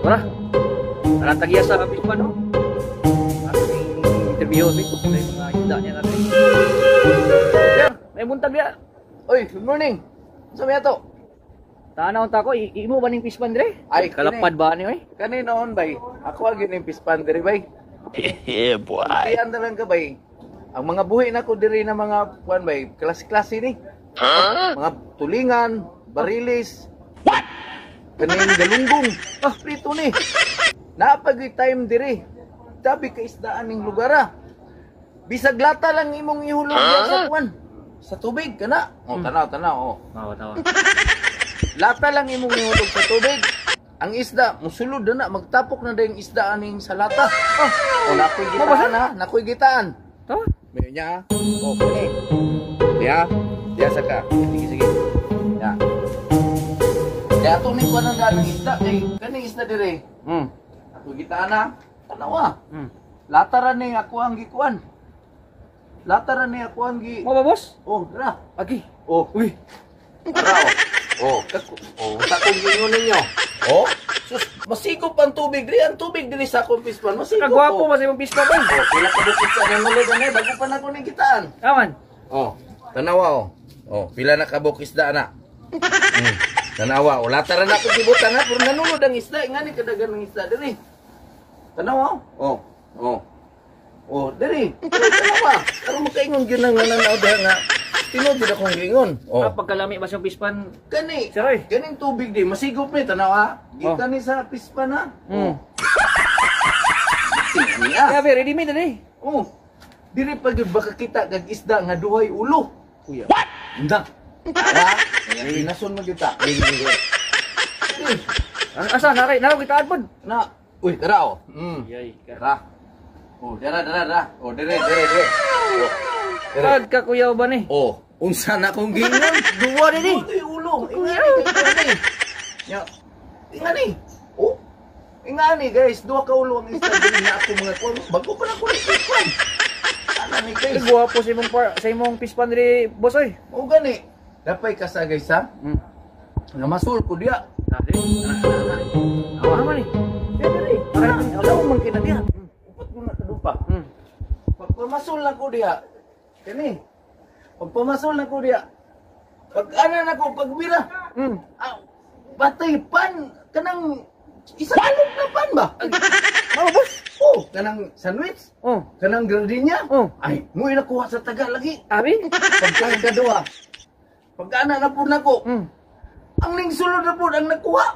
Wala. Wala tagiya sa pispan, no? Interview, may mga isda niya natin. Sir, may buntag niya. Oy, good morning. Sa mga to? Tanaw ta ko, imo ba ning pispan dire? Ay, kalapad ba ni oy? Kani noon bay. Ako agin yung pispan diri bay. Yeah, boy. Iyan na lang ka bay. Ang mga buhi na ko diri na mga kuan bay, klase-klase ni. Mga tulingan, barilis. What? Kaning galunggong. Ah, prito ni. Napag time diri. Tabi ka isdaan ning lugar ah. Bisag lata lang imong ihulog sa kuan. Sa tubig kana. Oh, tanaw, oh. Tawa. Lata lang imong ihulog sa tubig. Ang isda, musulod na magtapok na dayong isda aning sa lata. Oh, nakoy gitaan ha, nakoy gitaan. Tawa. May niya. Oh, kani. Ya. Ya saka. Sige. Ya. Ya to ni kuan ang isda kay kani isda dire. Ako gitaan na. Tanawa. Lata ra ni ako ang gikuan. Lata ra ni ako ang gi. Mo ba boss? Oh, dara. Agi. Oh, Uy. Tara, oh. Oh, sa kong gingon ninyo. Oh, sus, masikop ang tubig diri. Ang tubig diri sa akong pispan. Masikop. Kagwapo ba sa imong pispan ba? Oh, pila ka bukit sa nangulog ani bago pa nako ning kitaan. Aman. Oh, tanawa oh. Oh, pila na kabuk isda na. Tanawa, wala tara na ko gibutan ha, pero nanulod ang isda, ngani kadagan ng isda diri. Tanawa oh. Oh, diri. Tanawa. Karon makaingon gyud nang nanaw diha nga. Tinod gid akong giingon. Oh. Pagkalami ba sa pispan? Kani. Saroy. Kaning tubig di masigop ni tanawa. Gikan ni sa pispan ha. Kaya ready made na eh. Oh. Diri pa gyud baka kita kag isda nga duhay ulo. Kuya. What? Nda. Ha? Nason mo gyud ta. Asa naraw kita pod. Na. Uy, tara oh. Yay. Tara. Oh, dara. Oh, dire. Oh. Pag ka kuya ba ni? Oh, unsa na kong gingon? Duwa ni di. Duhay ulo. Ingani. Ya. Ingani. Oh. Ingani guys, duha ka ulo ang isda diri na ako mga kuan. Bago pa na ko ni kuan. Ana ni guys. Gwapo sa imong pispan diri boss oy. O gani, dapay ka sa guys ha? Nga masul ko diya. Dati. Awa man ni. Dili. Alam mo man kina diya. Upat mo na kadupa. Pag pamasul na ko diya. Kani. Pag pamasul na ko diya. Pag ana na ko pagbira. Batay pan kanang isa na pan ba? Ano boss? Oh, kanang sandwich. Oh. Kanang gardenia. Oh. Ay, mo nakuha sa taga lagi. Abi? Pagkain ka duha. Pag ana na po nako. Ang ning sulod na po ang nakuha.